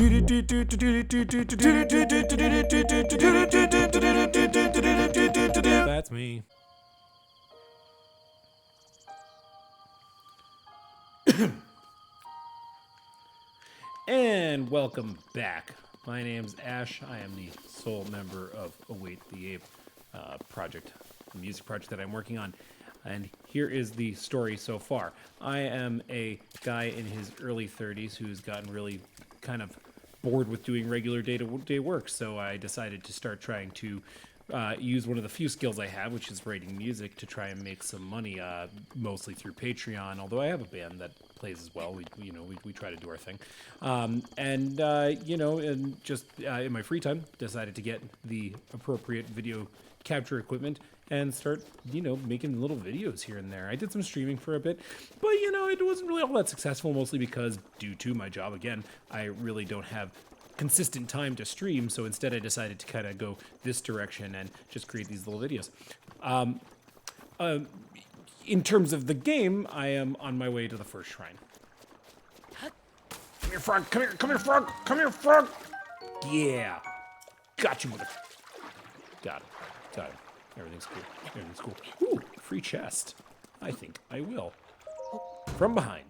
That's me. And welcome back. My name's Ash. I am the sole member of Await the Ape project, the music project that I'm working on. And here is the story so far. I am a guy in his early 30s who's gotten really kind of bored with doing regular day-to-day work, so I decided to start trying to use one of the few skills I have, which is writing music, to try and make some money, mostly through Patreon. Although I have a band that plays as well, we try to do our thing, and just in my free time, decided to get the appropriate video capture equipment and start, making little videos here and there. I did some streaming for a bit, but it wasn't really all that successful, mostly because due to my job, again, I really don't have consistent time to stream, so instead I decided to kind of go this direction and just create these little videos. In terms of the game, I am on my way to the first shrine. Come here, frog! Come here! Come here, frog! Come here, frog! Yeah! Got you, mother... Got him. Got him. Everything's cool. Everything's cool. Ooh, free chest. I think I will. From behind.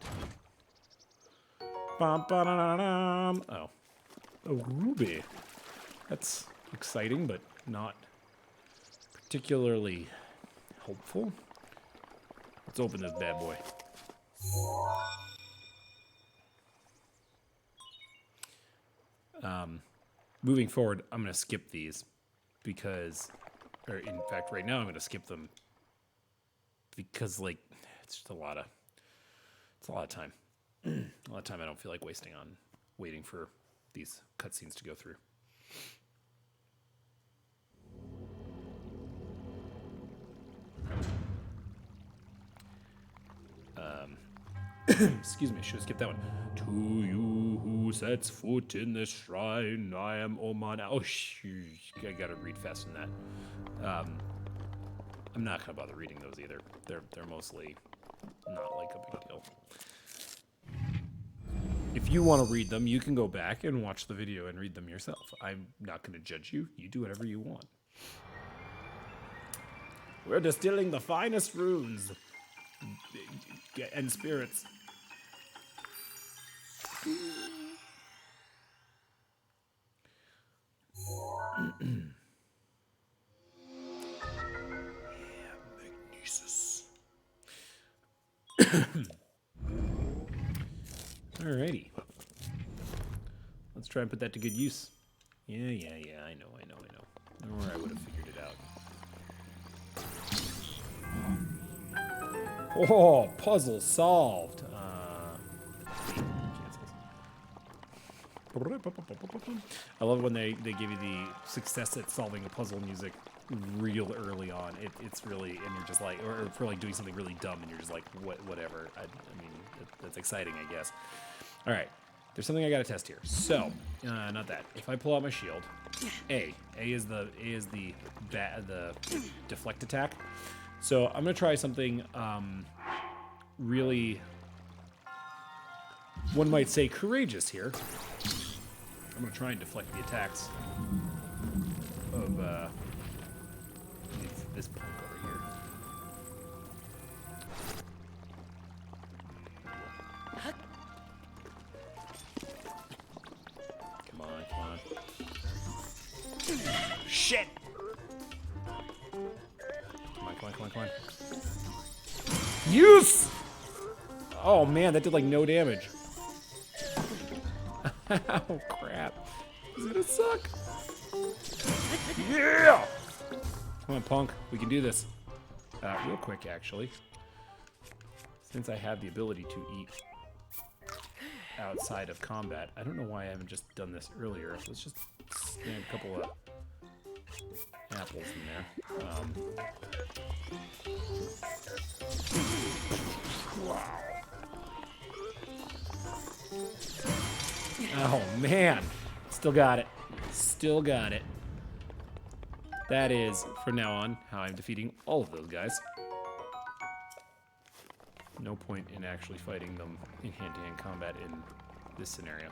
Bum-ba-da-da-dum. Oh. A ruby. That's exciting, but not particularly helpful. Let's open this bad boy. Moving forward, I'm going to skip these because, or in fact, right now I'm going to skip them because, it's just a lot of time. A lot of time I don't feel like wasting on waiting for these cutscenes to go through. Excuse me, I should have skipped that one. To you who sets foot in this shrine, I am Oman. Oh, I gotta read fast in that. I'm not gonna bother reading those either. They're mostly not like a big deal. If you want to read them, you can go back and watch the video and read them yourself. I'm not going to judge you. You do whatever you want. We're distilling the finest runes and spirits. Magnesis. Alrighty. Let's try and put that to good use. Yeah, I know. Or I would have figured it out. Oh, puzzle solved. I love when they give you the success at solving a puzzle music real early on. It's really, and you're just like, or for like doing something really dumb, and you're just like, whatever. I mean, that's exciting, I guess. All right, there's something I gotta test here. So, not that. If I pull out my shield, A is the deflect attack. So I'm gonna try something really, one might say, courageous here. I'm gonna try and deflect the attacks of this punk over here. Come on. Shit! Come on. Use! Oh man, that did like no damage. Oh crap. Is it gonna suck? Yeah! Come on, punk. We can do this. Real quick, actually. Since I have the ability to eat outside of combat, I don't know why I haven't just done this earlier. Let's just stand a couple of apples in there. Wow. Oh, man. Still got it. That is, from now on, how I'm defeating all of those guys. No point in actually fighting them in hand-to-hand combat in this scenario.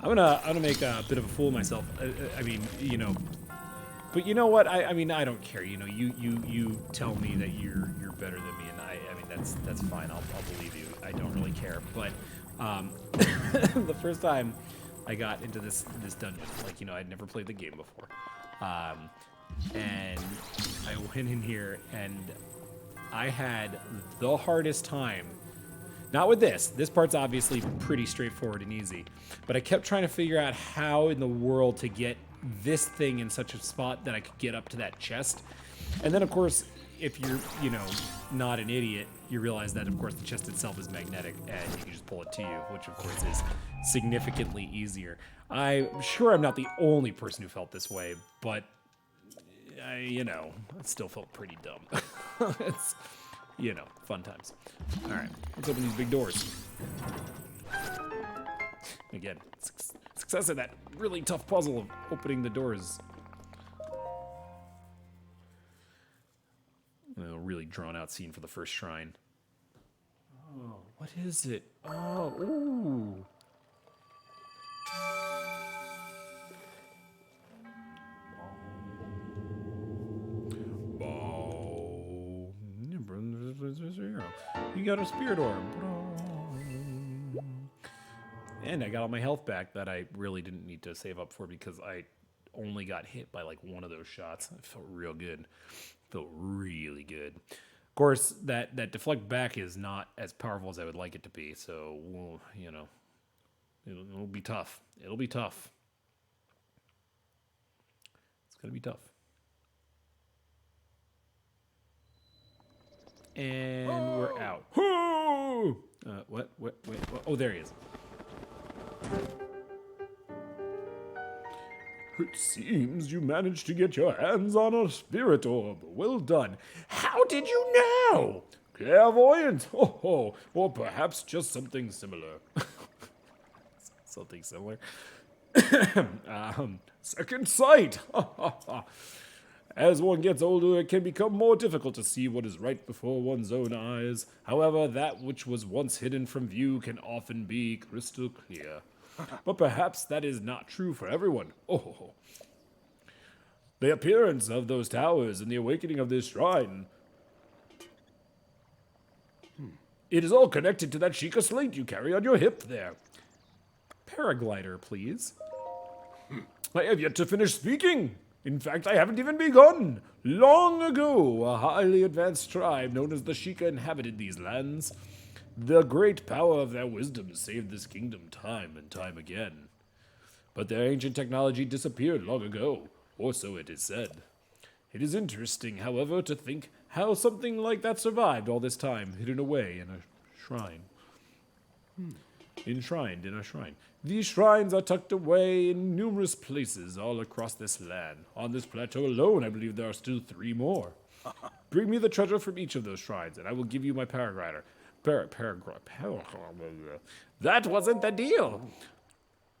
I'm gonna make a bit of a fool of myself. I mean, but you know what? I mean, I don't care. You tell me that you're better than me, and I mean that's fine. I'll believe you. I don't really care. But the first time I got into this dungeon, like I'd never played the game before, and I went in here and I had the hardest time. Not with this. This part's obviously pretty straightforward and easy. But I kept trying to figure out how in the world to get this thing in such a spot that I could get up to that chest. And then, of course, if you're, not an idiot, you realize that, of course, the chest itself is magnetic and you can just pull it to you, which, of course, is significantly easier. I'm sure I'm not the only person who felt this way, but, I still felt pretty dumb. It's... fun times. All right, let's open these big doors. Again, success in that really tough puzzle of opening the doors. A really drawn out scene for the first shrine. Oh, what is it? Oh, ooh. You got a spirit orb. And I got all my health back that I really didn't need to save up for because I only got hit by like one of those shots. It felt real good. Felt really good. Of course, that deflect back is not as powerful as I would like it to be. So, it'll be tough. It'll be tough. It's going to be tough. And we're out. What? Wait. Oh, there he is. It seems you managed to get your hands on a spirit orb. Well done. How did you know? Clairvoyant. Oh, or perhaps just something similar. Something similar. Second sight. As one gets older, it can become more difficult to see what is right before one's own eyes. However, that which was once hidden from view can often be crystal clear. But perhaps that is not true for everyone. Oh. The appearance of those towers and the awakening of this shrine. It is all connected to that Sheikah slate you carry on your hip there. Paraglider, please. I have yet to finish speaking. In fact, I haven't even begun. Long ago, a highly advanced tribe known as the Sheikah inhabited these lands. The great power of their wisdom saved this kingdom time and time again. But their ancient technology disappeared long ago, or so it is said. It is interesting, however, to think how something like that survived all this time, hidden away in a shrine. Enshrined in a shrine. These shrines are tucked away in numerous places all across this land. On this plateau alone, I believe there are still 3 more. Bring me the treasure from each of those shrines, and I will give you my paraglider. That wasn't the deal.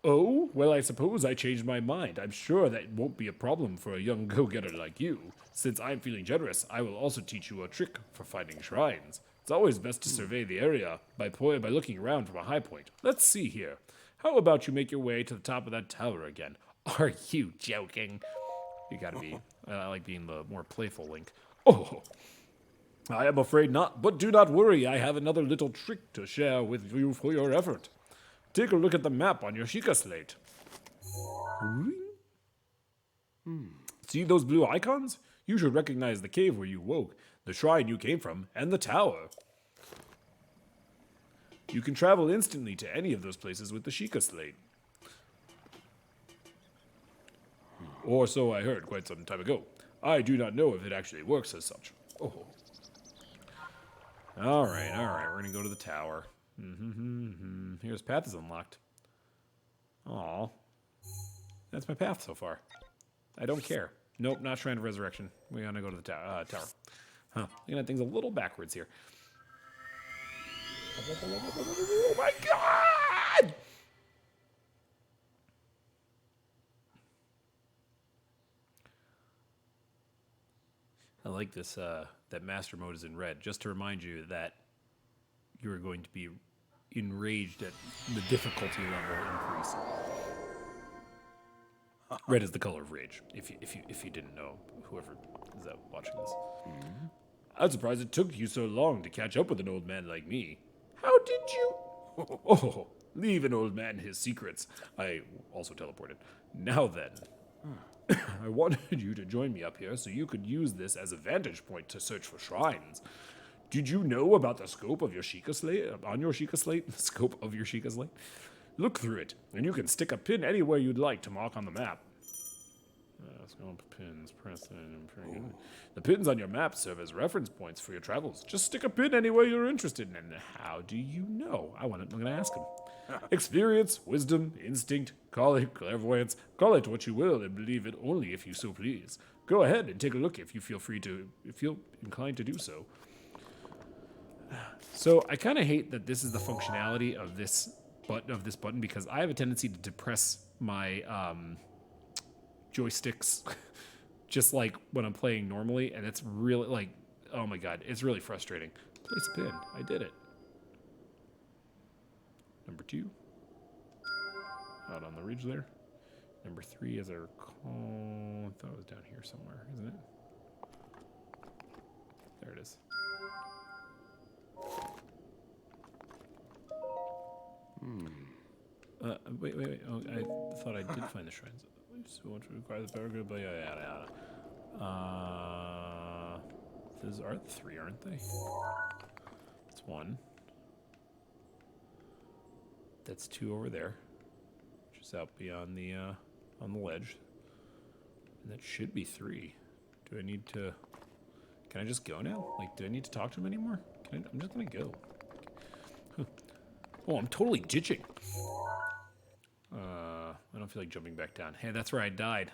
Oh, well, I suppose I changed my mind. I'm sure that won't be a problem for a young go-getter like you. Since I'm feeling generous, I will also teach you a trick for finding shrines. It's always best to survey the area by looking around from a high point. Let's see here. How about you make your way to the top of that tower again? Are you joking? You gotta be. I like being the more playful Link. Oh, I am afraid not, but do not worry. I have another little trick to share with you for your effort. Take a look at the map on your Sheikah slate. See those blue icons? You should recognize the cave where you woke, the shrine you came from, and the tower. You can travel instantly to any of those places with the Sheikah slate. Or so I heard quite some time ago. I do not know if it actually works as such. Oh. All right. We're going to go to the tower. Here's path is unlocked. Aw. That's my path so far. I don't care. Nope, not Shrine of Resurrection. We're going to go to the tower. Huh. Looking at things a little backwards here. Oh my god! I like this, that master mode is in red, just to remind you that you're going to be enraged at the difficulty level increase. Red is the color of rage. If you didn't know, whoever is out watching this. I'm surprised it took you so long to catch up with an old man like me. How did you? Oh, leave an old man his secrets. I also teleported. Now then, I wanted you to join me up here so you could use this as a vantage point to search for shrines. Did you know about the scope of your Sheikah slate? On your Sheikah slate? The scope of your Sheikah slate? Look through it, and you can stick a pin anywhere you'd like to mark on the map. Scope pins, press it. The pins on your map serve as reference points for your travels. Just stick a pin anywhere you're interested in. And how do you know? I'm going to ask him. Experience, wisdom, instinct, call it clairvoyance, call it what you will, and believe it only if you so please. Go ahead and take a look if you feel inclined to do so. So I kind of hate that this is the functionality of this button because I have a tendency to depress my joysticks just like when I'm playing normally, and it's really like, oh my god, it's really frustrating. Place a pin. I did it. Number 2. Out on the ridge there. Number 3, as I recall, I thought it was down here somewhere, isn't it? There it is. Wait. Oh, I thought I did find the shrines. So what require the power grid, but yada. Those are 3, aren't they? That's 1. That's 2 over there, which is out beyond the on the ledge. And that should be 3. Do I need to? Can I just go now? Like, do I need to talk to him anymore? I'm just gonna go. Oh, I'm totally ditching. I don't feel like jumping back down. Hey, that's where I died.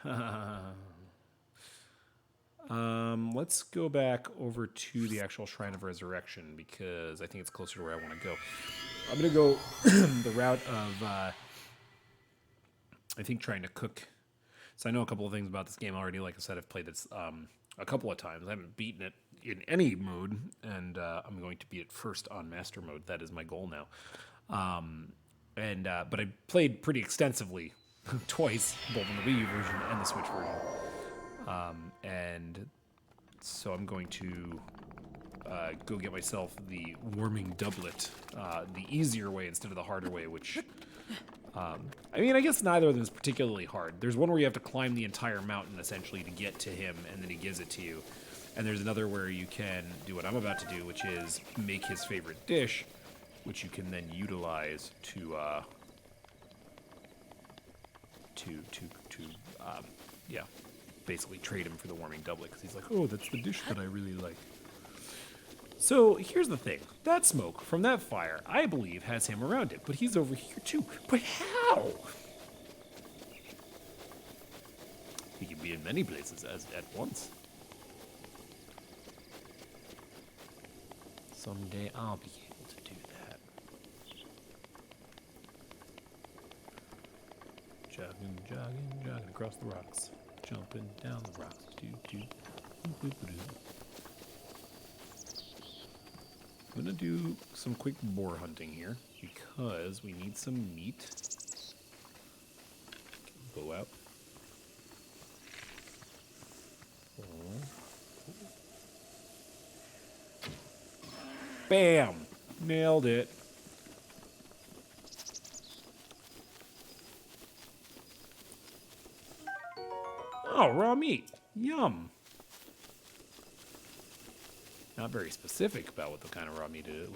Let's go back over to the actual Shrine of Resurrection because I think it's closer to where I want to go. I'm going to go the route of, I think, trying to cook. So I know a couple of things about this game already. Like I said, I've played this a couple of times. I haven't beaten it in any mode, and I'm going to beat it first on Master Mode. That is my goal now. But I played pretty extensively twice, both in the Wii U version and the Switch version. And so I'm going to go get myself the warming doublet, the easier way instead of the harder way, which, I mean, I guess neither of them is particularly hard. There's one where you have to climb the entire mountain, essentially, to get to him, and then he gives it to you. And there's another where you can do what I'm about to do, which is make his favorite dish, which you can then utilize to basically trade him for the warming doublet, because he's like, oh, that's the dish that I really like. So here's the thing. That smoke from that fire, I believe, has him around it, but he's over here too. But how? He can be in many places at once. Someday I'll be able to do that. Jogging across the rocks. Jumping down the rocks. I'm gonna do some quick boar hunting here because we need some meat. Bow out. Bam! Nailed it. Oh, raw meat. Yum. Not very specific about what kind of raw meat it is.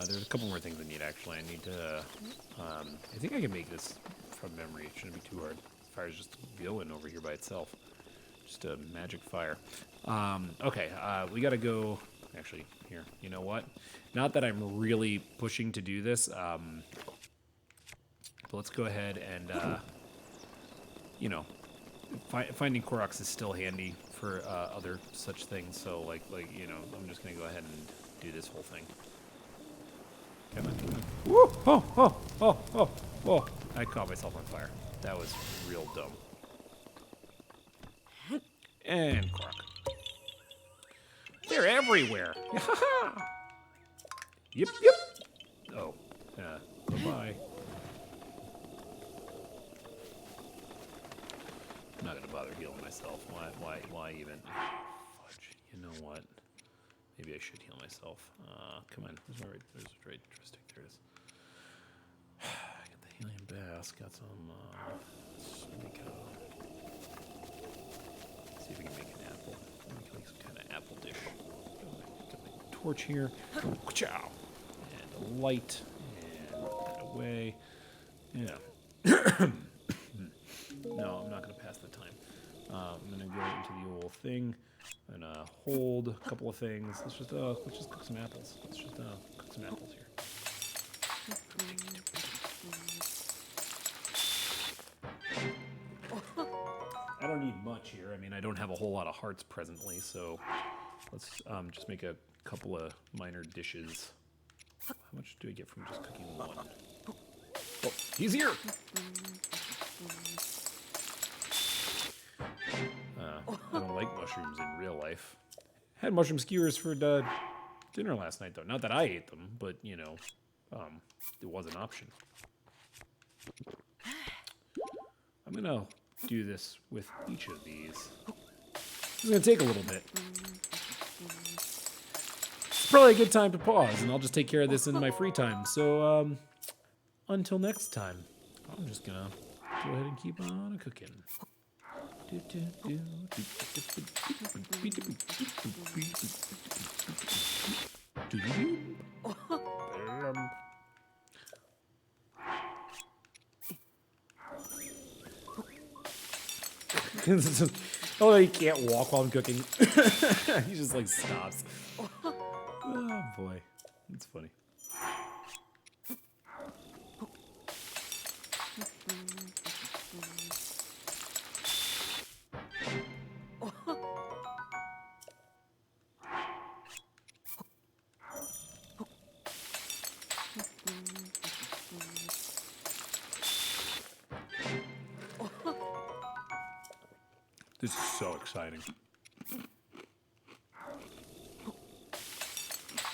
There's a couple more things I need, actually. I need to... I think I can make this from memory. It shouldn't be too hard. Fire's just going over here by itself. Just a magic fire. Okay, we gotta go... Actually, here. You know what? Not that I'm really pushing to do this. But let's go ahead and... you know, finding Koroks is still handy for other such things. So, like you know, I'm just gonna go ahead and do this whole thing. Come on. Woo! Oh! I caught myself on fire. That was real dumb. And Korok. They're everywhere. Yep. Oh, yeah. Bye-bye. I'm not gonna bother healing myself. Why even? Fudge. You know what? Maybe I should heal myself. Come on. There's a right stick. There it is. Got the helium bass. Got some. Let's make see if we can make an apple. We can make some kind of apple dish. Got my torch here. Ciao. And a light. And put that away. Yeah. No, I'm not going to pass the time. I'm going to go into the old thing and hold a couple of things. Let's just cook some apples. Let's just cook some apples here. I don't need much here. I mean, I don't have a whole lot of hearts presently, so let's just make a couple of minor dishes. How much do I get from just cooking one? Oh, he's here! I don't like mushrooms in real life. Had mushroom skewers for dinner last night, though. Not that I ate them, but, you know, it was an option. I'm going to do this with each of these. This is going to take a little bit. It's probably a good time to pause, and I'll just take care of this in my free time. So, until next time, I'm just going to go ahead and keep on cooking. Oh, he can't walk while I'm cooking. He just like stops. Oh boy, that's funny. This is so exciting.